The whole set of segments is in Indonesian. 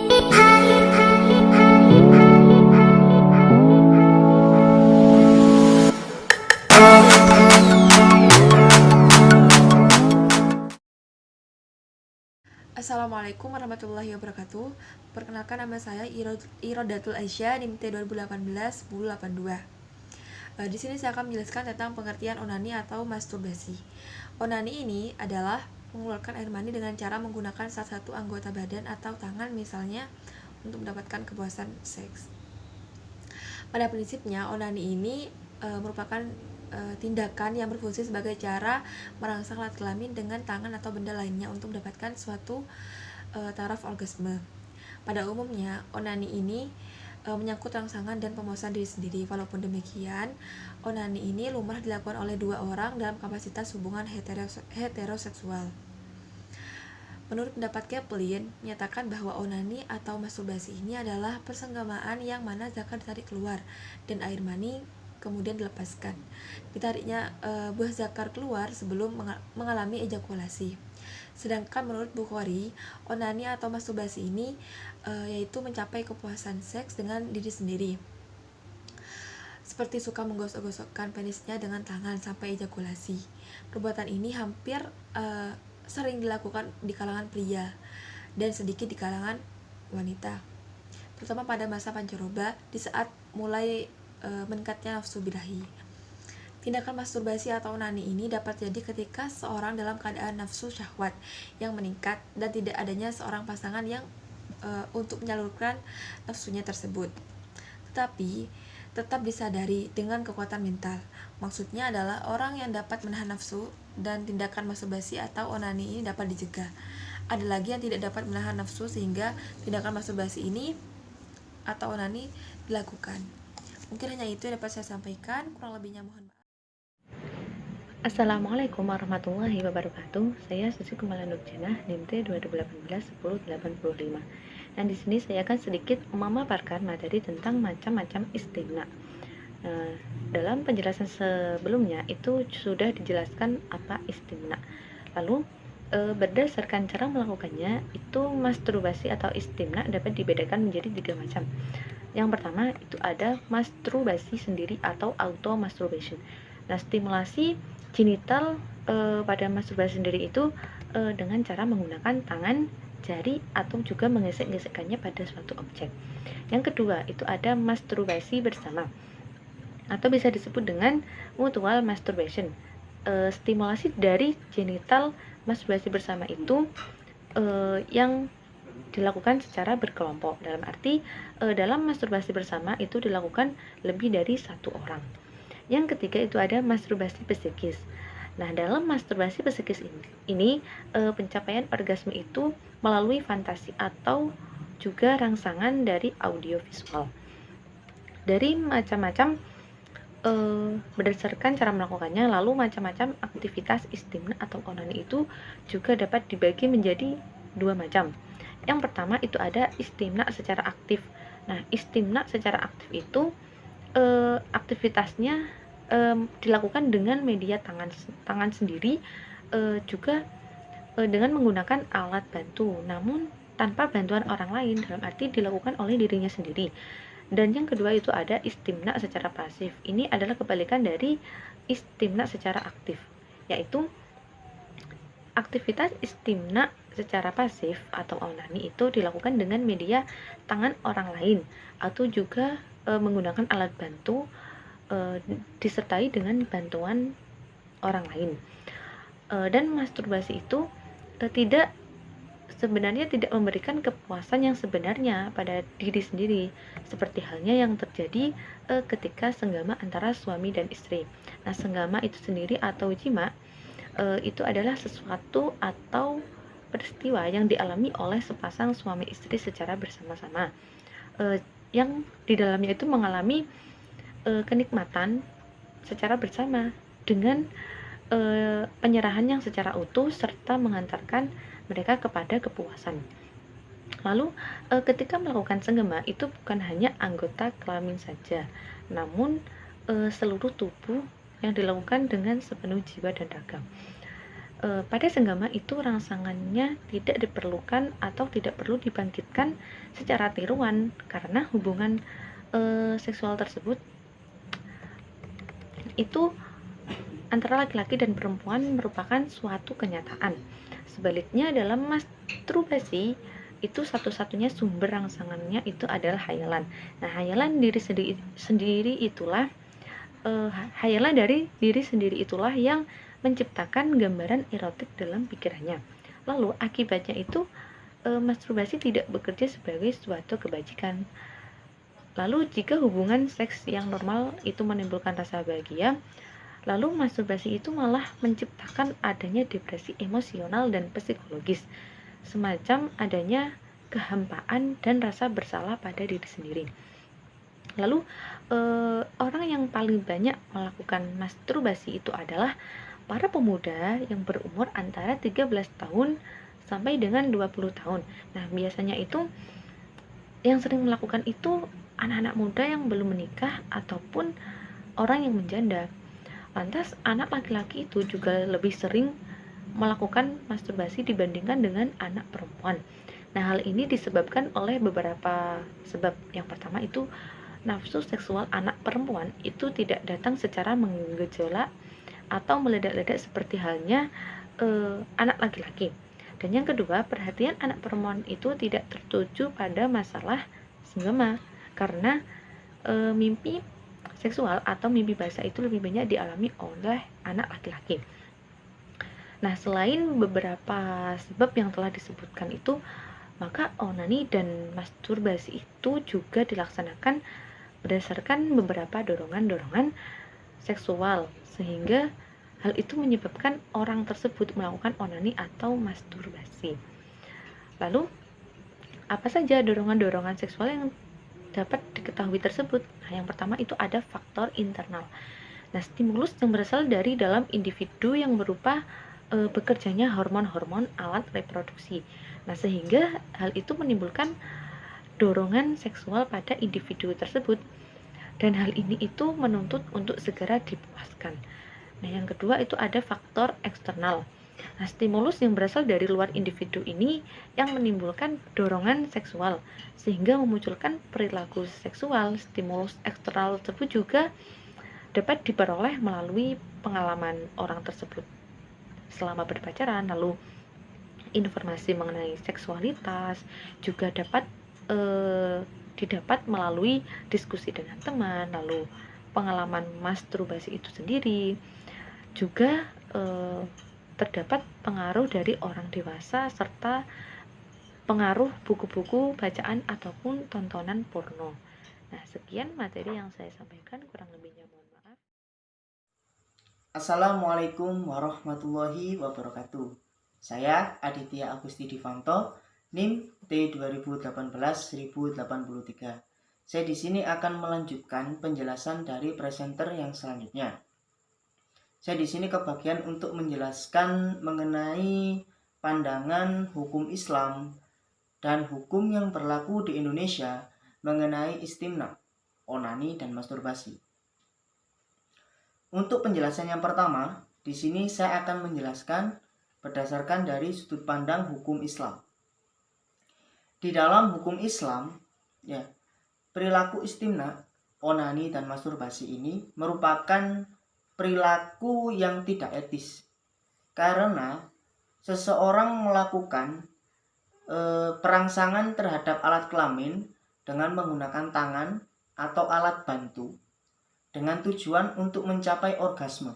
Assalamualaikum warahmatullahi wabarakatuh. Perkenalkan, nama saya Irodatul Aisyah, NIM T 2018-1082. Di sini saya akan menjelaskan tentang pengertian onani atau masturbasi. Onani ini adalah mengeluarkan air mani dengan cara menggunakan salah satu anggota badan atau tangan, misalnya untuk mendapatkan kepuasan seks. Pada prinsipnya, onani ini merupakan tindakan yang berfungsi sebagai cara merangsang alat kelamin dengan tangan atau benda lainnya untuk mendapatkan suatu taraf orgasme. Pada umumnya, onani ini menyangkut rangsangan dan pemuasan diri sendiri. Walaupun demikian, onani ini lumrah dilakukan oleh dua orang dalam kapasitas hubungan heteroseksual. Menurut pendapat Kaplan, menyatakan bahwa onani atau masturbasi ini adalah persenggamaan yang mana zakar ditarik keluar dan air mani kemudian dilepaskan. Ditariknya buah zakar keluar sebelum mengalami ejakulasi. Sedangkan menurut Bukhari, onani atau masturbasi ini yaitu mencapai kepuasan seks dengan diri sendiri, seperti suka menggosok-gosokkan penisnya dengan tangan sampai ejakulasi. Perbuatan ini hampir sering dilakukan di kalangan pria dan sedikit di kalangan wanita, terutama pada masa pancaroba di saat mulai meningkatnya nafsu birahi. Tindakan masturbasi atau onani ini dapat terjadi ketika seorang dalam keadaan nafsu syahwat yang meningkat dan tidak adanya seorang pasangan yang untuk menyalurkan nafsunya tersebut. Tetapi tetap disadari dengan kekuatan mental. Maksudnya adalah orang yang dapat menahan nafsu dan tindakan masturbasi atau onani ini dapat dicegah. Ada lagi yang tidak dapat menahan nafsu sehingga tindakan masturbasi ini atau onani dilakukan. Mungkin hanya itu yang dapat saya sampaikan, kurang lebihnya mohon maaf. Assalamualaikum warahmatullahi wabarakatuh. Saya Susi Kumala Nurjanah, NIM T 2018-1085. Dan di sini saya akan sedikit memaparkan materi tentang macam-macam istimna. Dalam penjelasan sebelumnya itu sudah dijelaskan apa istimna. Lalu berdasarkan cara melakukannya, itu masturbasi atau istimna dapat dibedakan menjadi 3 macam. Yang pertama itu ada masturbasi sendiri atau auto masturbation. Nah, stimulasi genital pada masturbasi sendiri itu dengan cara menggunakan tangan, jari, atau juga menggesek-gesekkannya pada suatu objek. Yang kedua itu ada masturbasi bersama atau bisa disebut dengan mutual masturbation. Stimulasi dari genital masturbasi bersama itu yang dilakukan secara berkelompok, dalam arti dalam masturbasi bersama itu dilakukan lebih dari satu orang. Yang ketiga itu ada masturbasi psikis. Nah, dalam masturbasi psikis ini pencapaian orgasme itu melalui fantasi atau juga rangsangan dari audiovisual. Dari macam-macam berdasarkan cara melakukannya, lalu macam-macam aktivitas istimna atau onani itu juga dapat dibagi menjadi 2 macam. Yang pertama itu ada istimna secara aktif. Nah, istimna secara aktif itu aktivitasnya dilakukan dengan media tangan sendiri, juga dengan menggunakan alat bantu, namun tanpa bantuan orang lain, dalam arti dilakukan oleh dirinya sendiri. Dan yang kedua itu ada istimna secara pasif. Ini adalah kebalikan dari istimna secara aktif, yaitu aktivitas istimna secara pasif atau onani itu dilakukan dengan media tangan orang lain atau juga menggunakan alat bantu disertai dengan bantuan orang lain. Dan masturbasi itu sebenarnya tidak memberikan kepuasan yang sebenarnya pada diri sendiri, seperti halnya yang terjadi ketika senggama antara suami dan istri. Nah, senggama itu sendiri atau jima itu adalah sesuatu atau peristiwa yang dialami oleh sepasang suami istri secara bersama-sama, yang di dalamnya itu mengalami kenikmatan secara bersama dengan penyerahan yang secara utuh serta mengantarkan mereka kepada kepuasan. Lalu ketika melakukan senggama itu bukan hanya anggota kelamin saja, namun seluruh tubuh yang dilakukan dengan sepenuh jiwa dan raga. pada senggama itu rangsangannya tidak diperlukan atau tidak perlu dibangkitkan secara tiruan karena hubungan seksual tersebut itu antara laki-laki dan perempuan merupakan suatu kenyataan. Sebaliknya dalam masturbasi itu satu-satunya sumber rangsangannya itu adalah hayalan. Nah, hayalan hayalan dari diri sendiri itulah yang menciptakan gambaran erotik dalam pikirannya. Lalu akibatnya itu masturbasi tidak bekerja sebagai suatu kebajikan. Lalu jika hubungan seks yang normal itu menimbulkan rasa bahagia, lalu masturbasi itu malah menciptakan adanya depresi emosional dan psikologis, semacam adanya kehampaan dan rasa bersalah pada diri sendiri. Lalu orang yang paling banyak melakukan masturbasi itu adalah para pemuda yang berumur antara 13 tahun sampai dengan 20 tahun. Nah, biasanya itu yang sering melakukan itu anak-anak muda yang belum menikah ataupun orang yang menjanda. Lantas, anak laki-laki itu juga lebih sering melakukan masturbasi dibandingkan dengan anak perempuan. Nah, hal ini disebabkan oleh beberapa sebab. Yang pertama itu nafsu seksual anak perempuan itu tidak datang secara menggejolak atau meledak-ledak seperti halnya anak laki-laki. Dan yang kedua, perhatian anak perempuan itu tidak tertuju pada masalah senggama karena mimpi seksual atau mimpi basah itu lebih banyak dialami oleh anak laki-laki. Nah, selain beberapa sebab yang telah disebutkan itu, maka onani dan masturbasi itu juga dilaksanakan berdasarkan beberapa dorongan-dorongan seksual, sehingga hal itu menyebabkan orang tersebut melakukan onani atau masturbasi. Lalu, apa saja dorongan-dorongan seksual yang dapat diketahui tersebut? Nah, yang pertama itu ada faktor internal. Nah, stimulus yang berasal dari dalam individu yang berupa bekerjanya hormon-hormon alat reproduksi. Nah, sehingga hal itu menimbulkan dorongan seksual pada individu tersebut, dan hal ini itu menuntut untuk segera dipuaskan. Nah, yang kedua itu ada faktor eksternal. Nah, stimulus yang berasal dari luar individu ini yang menimbulkan dorongan seksual sehingga memunculkan perilaku seksual. Stimulus eksternal tersebut juga dapat diperoleh melalui pengalaman orang tersebut selama berpacaran, lalu informasi mengenai seksualitas juga dapat didapat melalui diskusi dengan teman, lalu pengalaman masturbasi itu sendiri juga terdapat pengaruh dari orang dewasa serta pengaruh buku-buku bacaan ataupun tontonan porno. Nah, sekian materi yang saya sampaikan, kurang lebihnya mohon maaf. Assalamualaikum warahmatullahi wabarakatuh. Saya Aditya Agusti Divanto, NIM T2018-1083. Saya di sini akan melanjutkan penjelasan dari presenter yang selanjutnya. Saya di sini kebagian untuk menjelaskan mengenai pandangan hukum Islam dan hukum yang berlaku di Indonesia mengenai istimna, onani, dan masturbasi. Untuk penjelasan yang pertama, di sini saya akan menjelaskan berdasarkan dari sudut pandang hukum Islam. Di dalam hukum Islam, perilaku istimna, onani, dan masturbasi ini merupakan perilaku yang tidak etis. Karena seseorang melakukan perangsangan terhadap alat kelamin dengan menggunakan tangan atau alat bantu dengan tujuan untuk mencapai orgasme.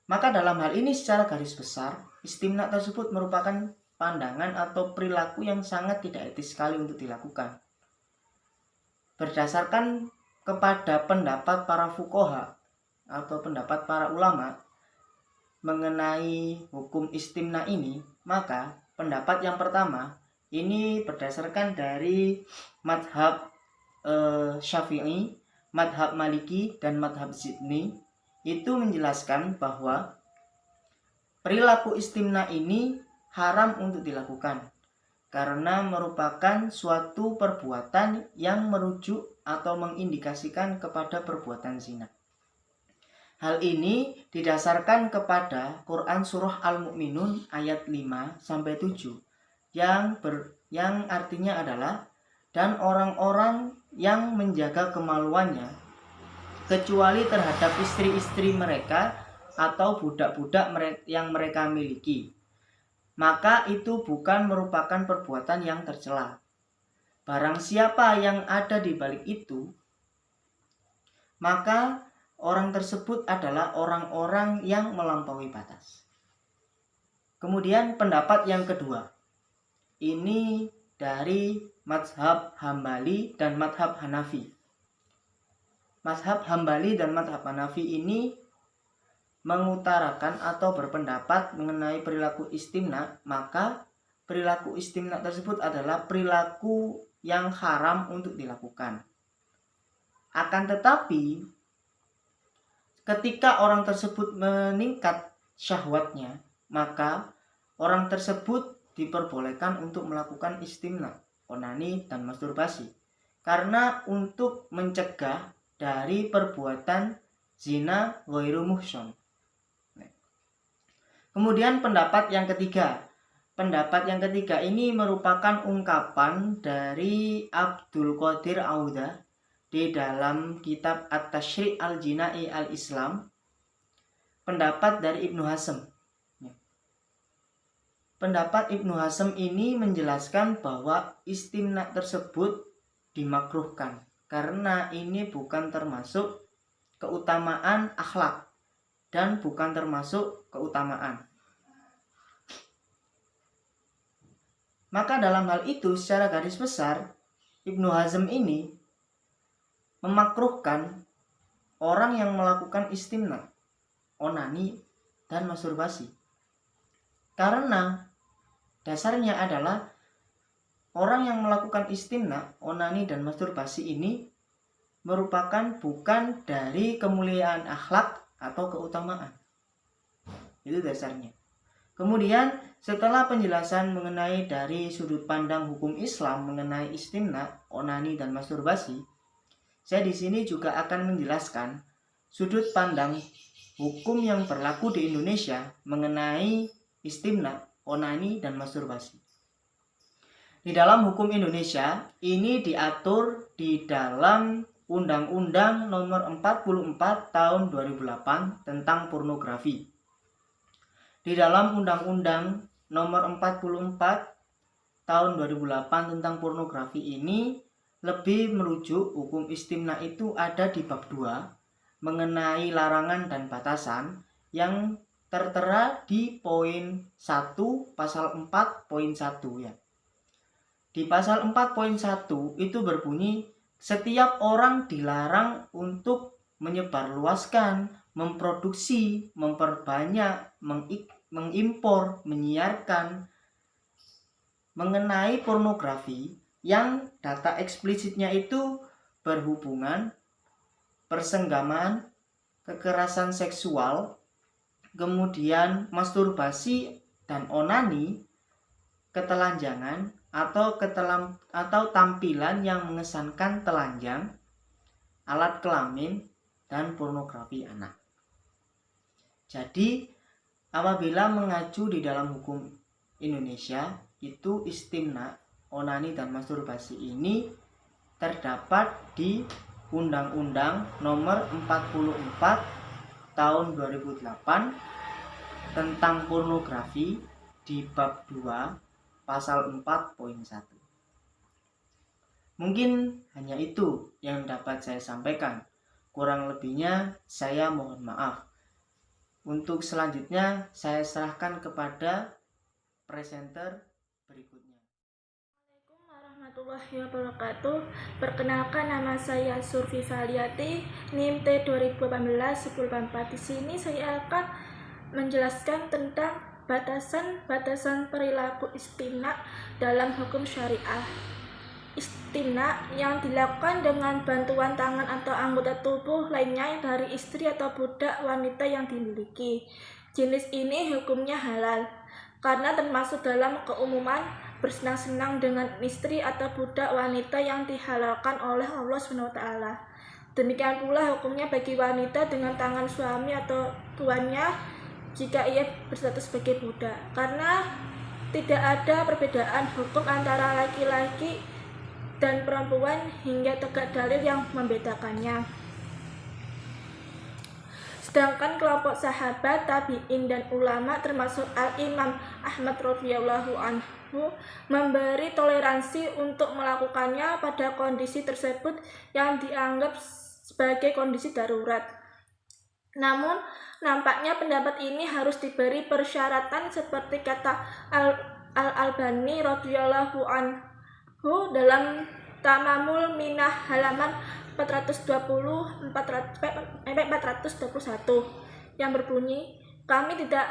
Maka dalam hal ini secara garis besar, istimna tersebut merupakan pandangan atau perilaku yang sangat tidak etis sekali untuk dilakukan. Berdasarkan kepada pendapat para fuqaha atau pendapat para ulama mengenai hukum istimna ini, maka pendapat yang pertama ini berdasarkan dari madhab Syafi'i, madhab Maliki, dan madhab Zidni, itu menjelaskan bahwa perilaku istimna ini haram untuk dilakukan karena merupakan suatu perbuatan yang merujuk atau mengindikasikan kepada perbuatan zina. Hal ini didasarkan kepada Quran Surah Al-Mu'minun ayat 5-7 yang artinya adalah, dan orang-orang yang menjaga kemaluannya kecuali terhadap istri-istri mereka atau budak-budak yang mereka miliki, maka itu bukan merupakan perbuatan yang tercela. Barang siapa yang ada di balik itu, maka orang tersebut adalah orang-orang yang melampaui batas. Kemudian pendapat yang kedua, ini dari mazhab Hambali dan mazhab Hanafi. Mazhab Hambali dan mazhab Hanafi ini mengutarakan atau berpendapat mengenai perilaku istimna, maka perilaku istimna tersebut adalah perilaku yang haram untuk dilakukan. Akan tetapi, ketika orang tersebut meningkat syahwatnya, maka orang tersebut diperbolehkan untuk melakukan istimna, onani, dan masturbasi, karena untuk mencegah dari perbuatan zina ghairu muhsan. Kemudian pendapat yang ketiga. Pendapat yang ketiga ini merupakan ungkapan dari Abdul Qadir Auda di dalam kitab At-Tashri' Al-Jina'i Al-Islam. Pendapat dari Ibnu Hazm. Pendapat Ibnu Hazm ini menjelaskan bahwa istimna tersebut dimakruhkan karena ini bukan termasuk keutamaan akhlak dan bukan termasuk keutamaan. Maka dalam hal itu secara garis besar Ibnu Hazm ini memakruhkan orang yang melakukan istimna, onani, dan masturbasi. Karena dasarnya adalah orang yang melakukan istimna, onani, dan masturbasi ini merupakan bukan dari kemuliaan akhlak atau keutamaan. Itu dasarnya. Kemudian setelah penjelasan mengenai dari sudut pandang hukum Islam mengenai istimna, onani, dan masturbasi, saya di sini juga akan menjelaskan sudut pandang hukum yang berlaku di Indonesia mengenai istimna, onani, dan masturbasi. Di dalam hukum Indonesia, ini diatur di dalam Undang-Undang Nomor 44 Tahun 2008 tentang pornografi. Di dalam Undang-Undang Nomor 44 Tahun 2008 tentang pornografi ini lebih merujuk hukum istimna itu ada di bab 2 mengenai larangan dan batasan yang tertera di poin 1 pasal 4 poin 1 ya. Di pasal 4.1 itu berbunyi, setiap orang dilarang untuk menyebarluaskan, memproduksi, memperbanyak, mengimpor, menyiarkan mengenai pornografi yang data eksplisitnya itu berhubungan, persenggamaan, kekerasan seksual, kemudian masturbasi dan onani, ketelanjangan atau tampilan yang mengesankan telanjang, alat kelamin, dan pornografi anak. Jadi apabila mengacu di dalam hukum Indonesia, itu istimna, onani, dan masturbasi ini terdapat di Undang-Undang Nomor 44 Tahun 2008 tentang pornografi di bab 2 pasal 4.1. Mungkin hanya itu yang dapat saya sampaikan. Kurang lebihnya saya mohon maaf. Untuk selanjutnya saya serahkan kepada presenter berikutnya. Assalamualaikum warahmatullahi wabarakatuh. Perkenalkan, nama saya Surfi Valiati, NIM T 2018-1084. Di sini saya akan menjelaskan tentang batasan-batasan perilaku istimna dalam hukum syariah. Istimna yang dilakukan dengan bantuan tangan atau anggota tubuh lainnya dari istri atau budak wanita yang dimiliki. Jenis ini hukumnya halal karena termasuk dalam keumuman bersenang-senang dengan istri atau budak wanita yang dihalalkan oleh Allah SWT. Demikian pula hukumnya bagi wanita dengan tangan suami atau tuannya jika ia berstatus sebagai budak, karena tidak ada perbedaan hukum antara laki-laki dan perempuan hingga tegak dalil yang membedakannya. Sedangkan kelompok sahabat, tabi'in, dan ulama termasuk Al-Imam Ahmad radhiyallahu anhu memberi toleransi untuk melakukannya pada kondisi tersebut yang dianggap sebagai kondisi darurat. Namun, nampaknya pendapat ini harus diberi persyaratan seperti kata Al-Albani radhiyallahu anhu dalam Tamamul Minah halaman 421 yang berbunyi, kami tidak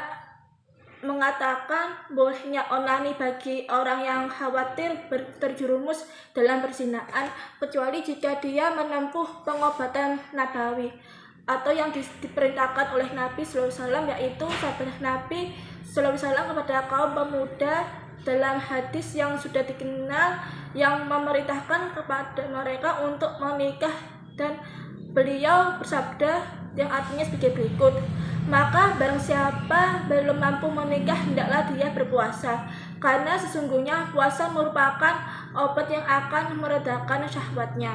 mengatakan bolehnya onani bagi orang yang khawatir terjerumus dalam perzinahan, kecuali jika dia menempuh pengobatan nabawi atau yang diperintahkan oleh Nabi SAW, yaitu sabda Nabi SAW kepada kaum pemuda dalam hadis yang sudah dikenal yang memerintahkan kepada mereka untuk menikah, dan beliau bersabda yang artinya sebagai berikut, maka barang siapa belum mampu menikah hendaklah dia berpuasa, karena sesungguhnya puasa merupakan obat yang akan meredakan syahwatnya.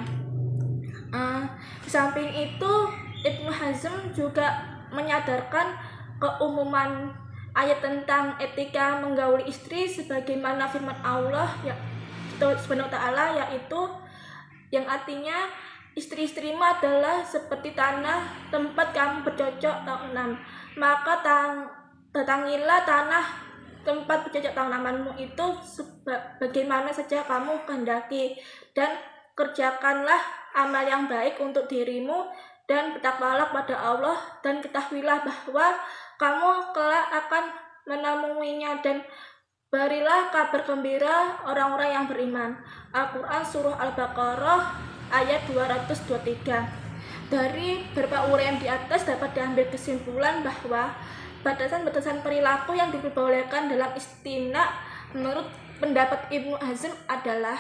Di samping itu Ibnu Hazm juga menyadarkan keumuman ayat tentang etika menggauli istri sebagaimana firman Allah Subhanahu wa ta'ala, yaitu yang artinya istri-istrimu adalah seperti tanah tempat kamu bercocok tanam, maka datangilah tanah tempat bercocok tanamanmu itu bagaimana saja kamu kehendaki, dan kerjakanlah amal yang baik untuk dirimu dan bertakwalah pada Allah, dan ketahuilah bahwa kamu kelak akan menemuinya, dan berilah kabar gembira orang-orang yang beriman. Al-Quran Surah Al-Baqarah ayat 223. Dari beberapa uraian di atas dapat diambil kesimpulan bahwa batasan-batasan perilaku yang diperbolehkan dalam istimna menurut pendapat Ibnu Hazm adalah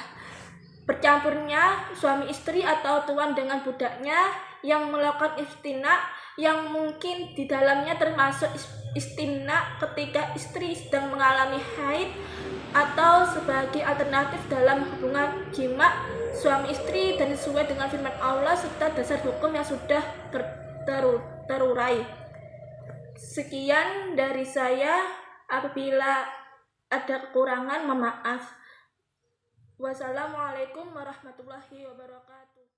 bercampurnya suami istri atau tuan dengan budaknya yang melakukan istimna, yang mungkin di dalamnya termasuk istimna ketika istri sedang mengalami haid, atau sebagai alternatif dalam hubungan jima suami istri dan sesuai dengan firman Allah serta dasar hukum yang sudah terurai. Sekian dari saya, apabila ada kekurangan mohon maaf. Wassalamualaikum warahmatullahi wabarakatuh.